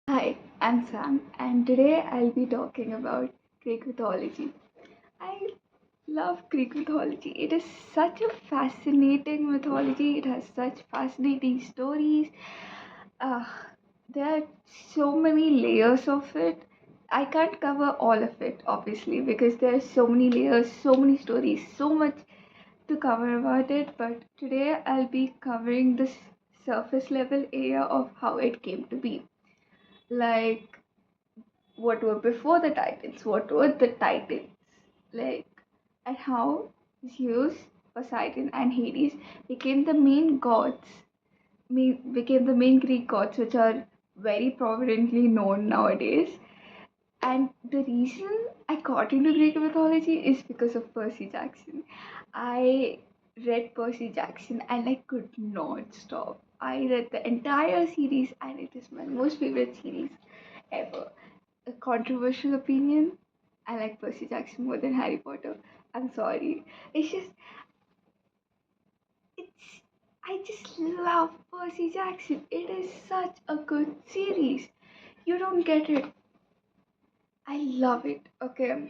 Hi, I'm Sam, and today I'll be talking about Greek mythology. I love Greek mythology. It is such a fascinating mythology, it has such fascinating stories. Uh, there are so many layers of it. I can't cover all of it, obviously, because there are so many layers, so many stories, so much to cover about it. But today I'll be covering this surface level area of how it came to be. Like, what were before the Titans, what were the Titans, like, and how Zeus, Poseidon, and Hades became the main gods, became the main Greek gods, which are very prominently known nowadays. And the reason I got into Greek mythology is because of Percy Jackson. I read Percy Jackson and I could not stop. I read the entire series and it is my most favorite series ever. A controversial opinion, I like Percy Jackson more than Harry Potter. I'm sorry. It's just, it's, I just love Percy Jackson. It is such a good series. You don't get it. I love it. Okay.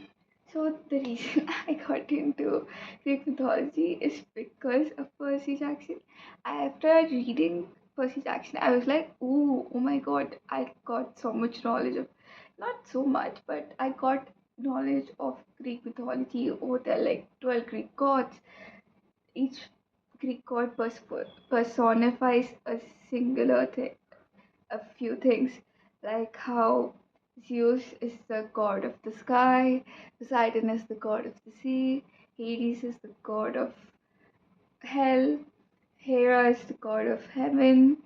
So the reason I got into Greek mythology is because of Percy Jackson. After reading Percy Jackson, I was like, ooh, oh my god, I got so much knowledge of, not so much, but I got knowledge of Greek mythology. Oh, there are like 12 Greek gods. Each Greek god personifies a singular thing, a few things, like how Zeus is the god of the sky, Poseidon is the god of the sea, Hades is the god of hell, Hera is the god of heaven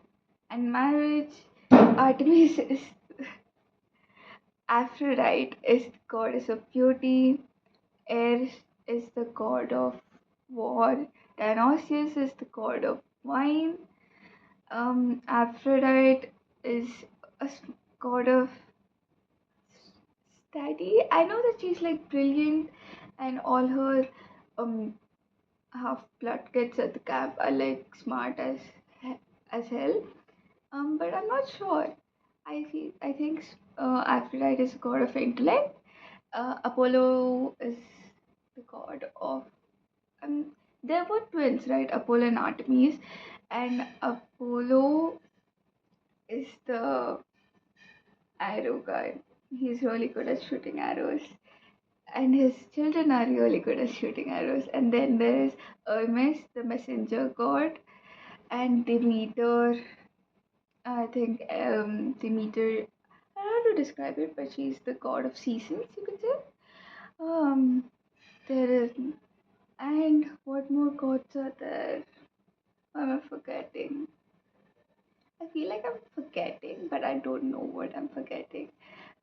and marriage, Artemis is Aphrodite is the goddess of beauty, Ares is the god of war, Dionysius is the god of wine, Aphrodite is a god of study. I know that she's like brilliant, and all her um half blood kids at the camp are like smart as hell. But I'm not sure. I think Aphrodite is a god of intellect. Apollo is the god of um. There were twins, right? Apollo and Artemis, and Apollo is the arrow guy. He's really good at shooting arrows, and his children are really good at shooting arrows. And then there is Hermes, the messenger god, and Demeter. I think Demeter. I don't know how to describe it, but she's the god of seasons. You could say. Um, there is, and what more gods are there? What am I forgetting? I feel like I'm forgetting, but I don't know what I'm forgetting.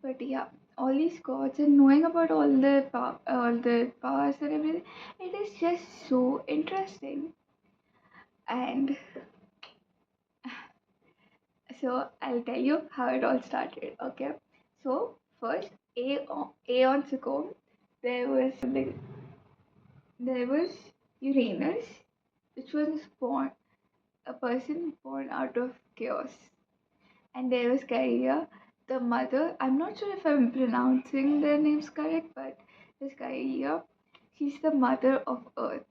But yeah, all these gods and knowing about all the powers and everything, it is just so interesting. And so I'll tell you how it all started. Okay, so first, aeons ago, there was there was Uranus, which was born a person born out of chaos, and there was Gaia, the mother. I'm not sure if I'm pronouncing their names correct, but this Gaia, she's the mother of Earth,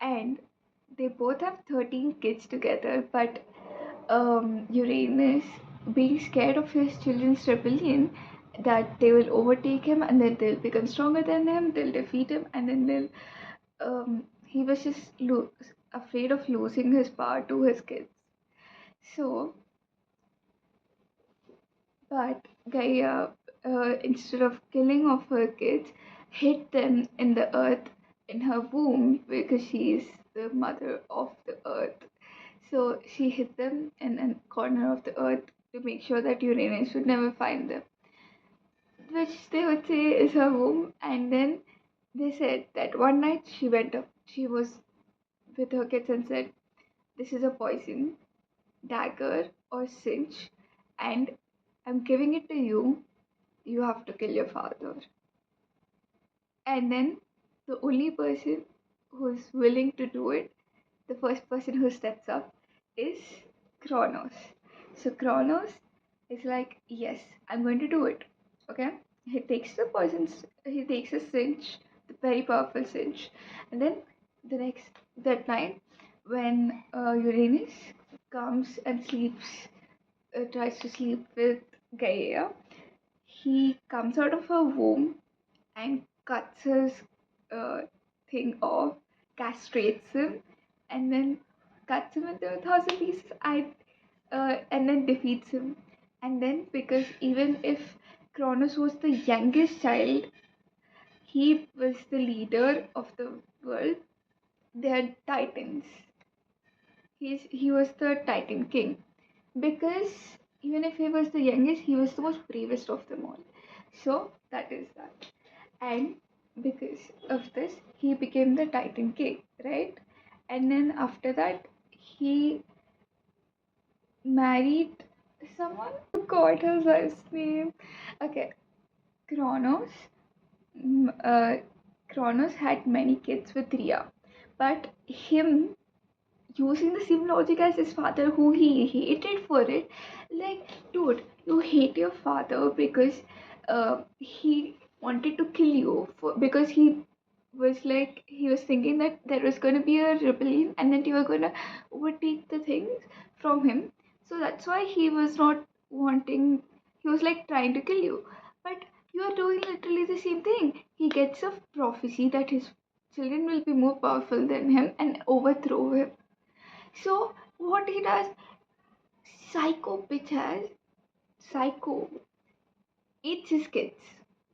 and they both have 13 kids together. But Uranus, being scared of his children's rebellion, that they will overtake him and then they'll become stronger than him, they'll defeat him, and then they'll he was just afraid of losing his power to his kids. So but Gaia, instead of killing off her kids, hid them in the earth in her womb because she is the mother of the earth. So she hid them in a corner of the earth to make sure that Uranus would never find them, which they would say is her womb. And then they said that one night she went up, she was with her kids and said, "This is a poison, dagger, or cinch, and I'm giving it to you. You have to kill your father." And then the only person who's willing to do it, the first person who steps up, is Cronos. So Cronos is like, yes, I'm going to do it. Okay? He takes a cinch, the very powerful cinch. And then that night, when Uranus comes and tries to sleep with Gaia, he comes out of her womb and cuts his uh, thing off, castrates him, and then cuts him into 1,000 pieces. And then defeats him. And then, because even if Cronos was the youngest child, he was the leader of the world. They are titans. He was the Titan king, because even if he was the youngest, he was the most bravest of them all. So that is that. And because of this, he became the Titan king, right? And then after that, he married someone. God, his wife's name. Okay, Kronos. mm, uh, Kronos had many kids with Rhea, but him using the same logic as his father, who he hated for it. Like, dude, you hate your father because he wanted to kill you because he was thinking that there was going to be a rebellion and then you were going to overtake the things from him. So that's why he was not wanting. He was like trying to kill you, but you are doing literally the same thing. He gets a prophecy that his children will be more powerful than him and overthrow him. So what he does, psycho bitch has psycho eats his kids.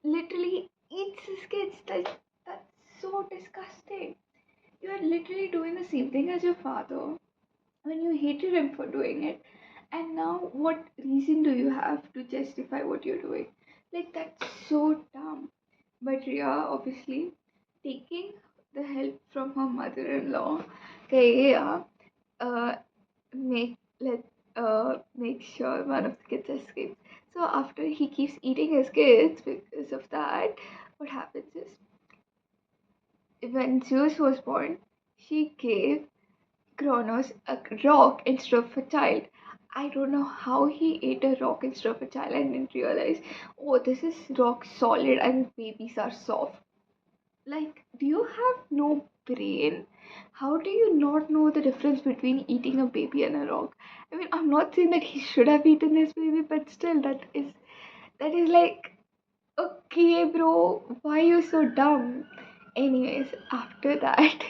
Literally eats his kids. That's so disgusting. You are literally doing the same thing as your father when you hated him for doing it. And now what reason do you have to justify what you're doing? Like, that's so dumb. But Rhea, obviously, taking the help from her mother-in-law, Kaya, uh, make let make sure one of the kids escapes. So after he keeps eating his kids because of that, what happens is when Zeus was born, she gave Kronos a rock instead of a child. I don't know how he ate a rock instead of a child and didn't realize, oh, this is rock solid and babies are soft. Like, do you have no brain? How do you not know the difference between eating a baby and a rock? I mean, I'm not saying that he should have eaten his baby, but still, that is like, okay, bro, why are you so dumb? Anyways, after that,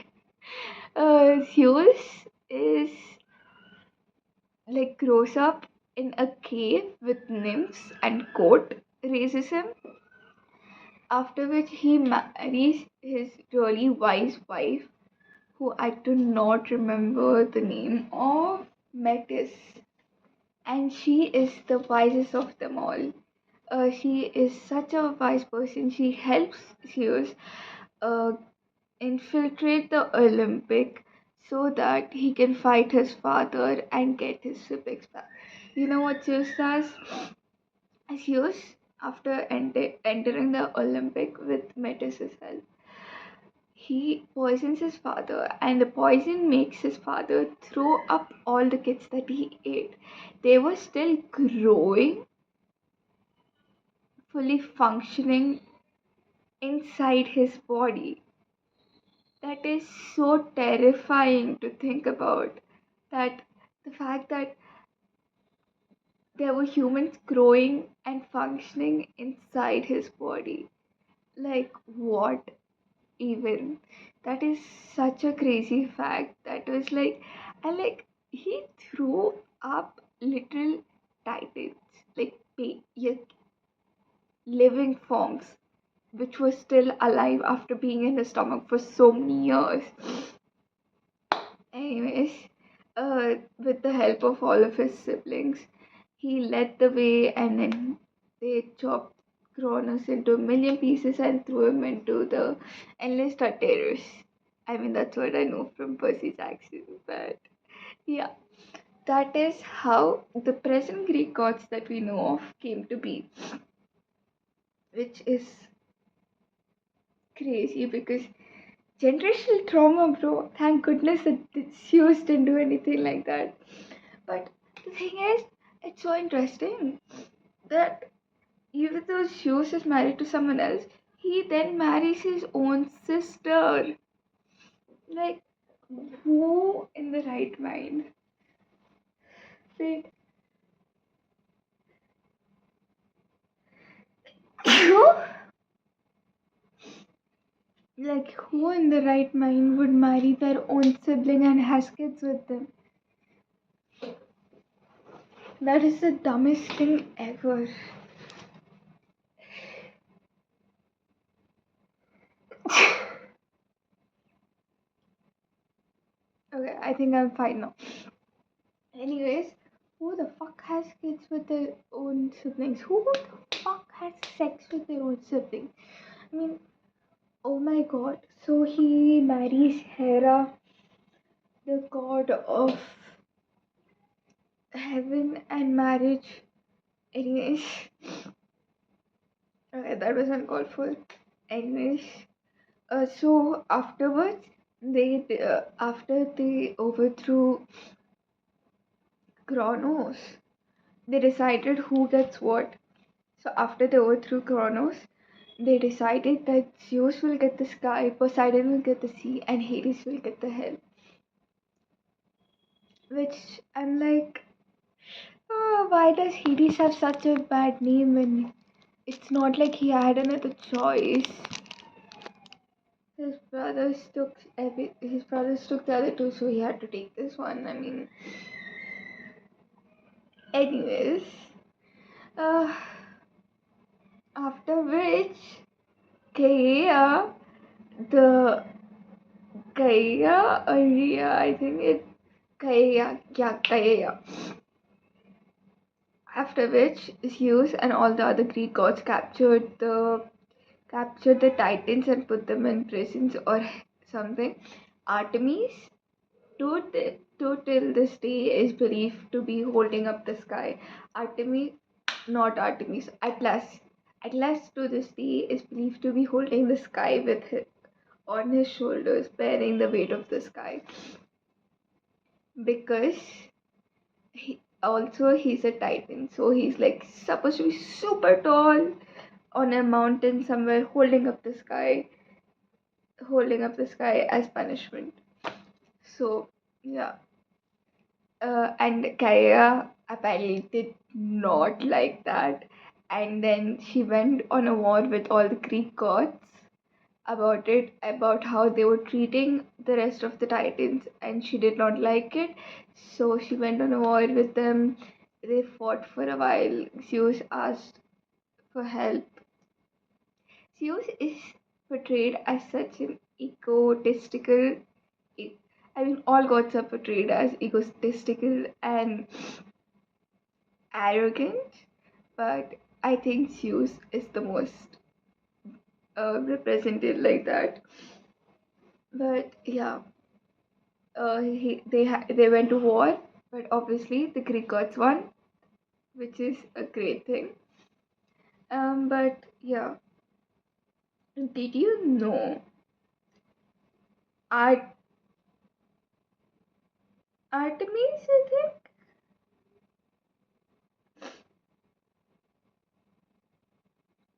Zeus is like grows up in a cave with nymphs and court raises him, after which he marries his really wise wife, who I do not remember the name of, Metis, and she is the wisest of them all. She is such a wise person. She helps Zeus uh, infiltrate the Olympic so that he can fight his father and get his siblings back. You know what Zeus does? Zeus, after entering the Olympic with Metis' help, he poisons his father, and the poison makes his father throw up all the kids that he ate. They were still growing, fully functioning inside his body. That is so terrifying to think about. That the fact that there were humans growing and functioning inside his body. Like, what even? That is such a crazy fact. That was like, and like, he threw up literal titans, like, living forms, which were still alive after being in his stomach for so many years. Anyways, with the help of all of his siblings, he led the way, and then they chopped Cronus into a million pieces and threw him into the endless Tartarus. I mean, that's what I know from Percy's accent, but yeah, that is how the present Greek gods that we know of came to be, which is crazy because generational trauma, bro. Thank goodness that Zeus didn't do anything like that. But the thing is, It's so interesting that even though Zeus is married to someone else, he then marries his own sister. Like, who in the right mind? Wait, who? Like, who in the right mind would marry their own sibling and has kids with them? That is the dumbest thing ever. Okay, I think I'm fine now. Anyways, who the fuck has kids with their own siblings? Who the fuck has sex with their own siblings? I mean, oh my god. So he marries Hera, the god of heaven and marriage. Anyways, okay, that was uncalled for. Anyways, so afterwards, after they overthrew Cronos, they decided who gets what. So after they overthrew Cronos, they decided that Zeus will get the sky, Poseidon will get the sea, and Hades will get the hell. Which I'm like, oh, why does Hades have such a bad name when it's not like he had another choice? His brothers took the other two, so he had to take this one. I mean, anyways, uh, after which Gaia, the Gaia or Rhea, I think it Gaia, yeah, Gaia. After which Zeus and all the other Greek gods captured the Titans and put them in prisons or something. Artemis, to till this day, is believed to be holding up the sky. Artemis, not Artemis, Atlas. Atlas to this day is believed to be holding the sky on his shoulders, bearing the weight of the sky. Because he's a Titan, so he's like supposed to be super tall on a mountain somewhere, holding up the sky as punishment. So yeah, and Kaya apparently did not like that, and then she went on a war with all the Greek gods about how they were treating the rest of the Titans, and she did not like it. So she went on a war with them. They fought for a while. Zeus asked for help. Zeus is portrayed as such an egotistical. e- I mean, all gods are portrayed as egotistical and arrogant, but I think Zeus is the most represented like that. But yeah, they went to war, but obviously the Greek gods won, which is a great thing. But yeah, did you know Art Artemis, I think,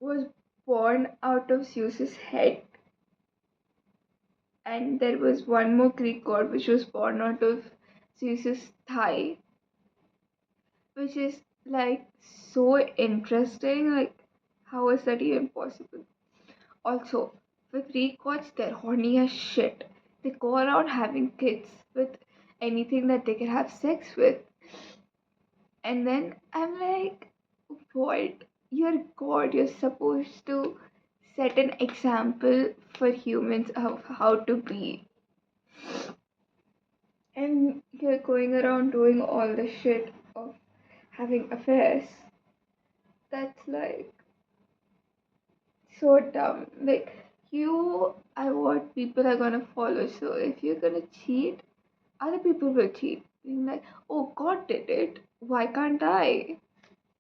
was born out of Zeus's head, and there was one more Greek god which was born out of Zeus's thigh, which is like so interesting. Like, how is that even possible? Also, with Greek gods, they're horny as shit. They go around having kids with anything that they can have sex with. And then I'm like, what? You're God. You're supposed to set an example for humans of how to be. And you're going around doing all the shit of having affairs. That's like so dumb. Like, you are what people are gonna follow. So if you're gonna cheat, other people will cheat. Being like, oh, God did it. Why can't I?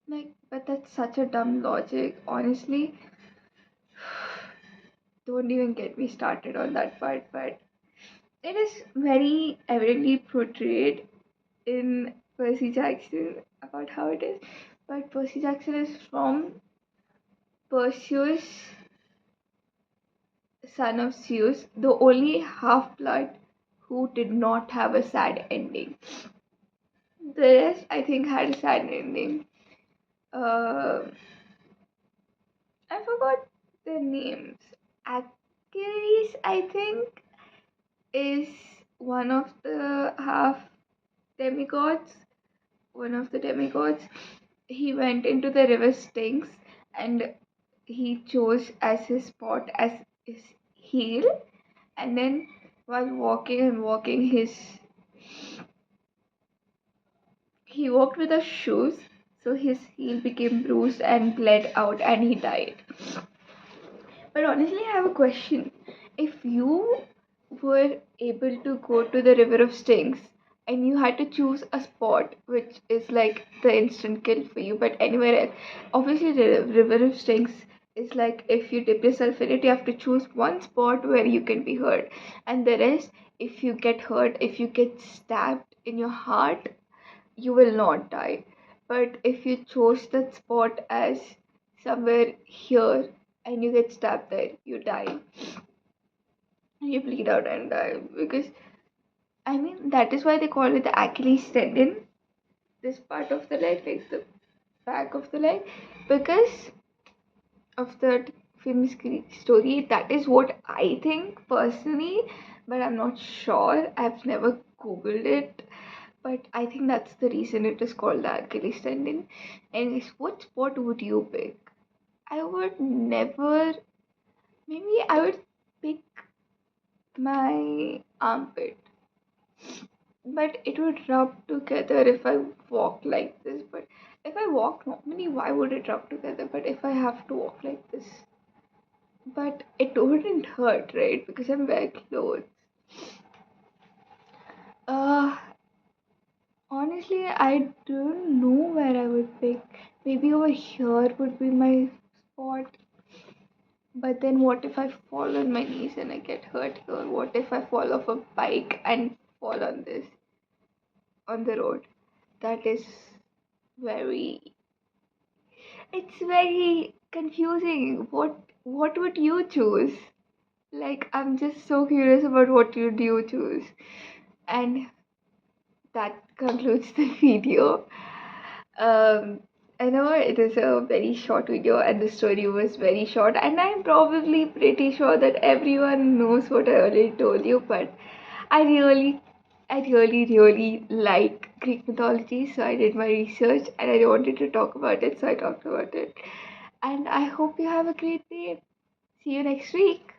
Like, but that's such a dumb logic. Honestly, don't even get me started on that part. But it is very evidently portrayed in Percy Jackson about how it is, but Percy Jackson is from Perseus, son of Zeus, the only half blood who did not have a sad ending. The rest, I think, had a sad ending. Uh, I forgot their names. Achilles, I think, is one of the half demigods. One of the demigods. He went into the river Styx and he chose as his spot as his heel. And then while walking and walking, he walked with his shoes, so his heel became bruised and bled out, and he died. But honestly, I have a question. If you were able to go to the River of Stings and you had to choose a spot which is like the instant kill for you, but anywhere else, obviously the River of Stings is like if you dip yourself in it, you have to choose one spot where you can be hurt, and the rest, if you get hurt, if you get stabbed in your heart, you will not die. But if you chose that spot as somewhere here and you get stabbed there, you die. You bleed out and die. Because, I mean, that is why they call it the Achilles tendon, this part of the leg, like the back of the leg, because of that famous story. That is what I think personally, but I'm not sure. I've never googled it, but I think that's the reason it is called the Achilles tendon. And what sport would you pick? I would never. Maybe I would pick my armpit, but it would rub together if I walk like this. But if I walk normally, why would it rub together? But if I have to walk like this, but it wouldn't hurt, right? Because I'm wearing clothes. Uh, Honestly, I don't know where I would pick. Maybe over here would be my spot. But then what if I fall on my knees and I get hurt here? What if I fall off a bike and fall on this on the road? That is very it's very confusing. What would you choose? Like I'm just so curious about what you do choose. And that concludes the video. Um, I know it is a very short video and the story was very short, and I'm probably pretty sure that everyone knows what I already told you, but I really, really like Greek mythology, so I did my research and I wanted to talk about it, so I talked about it. And I hope you have a great day. See you next week.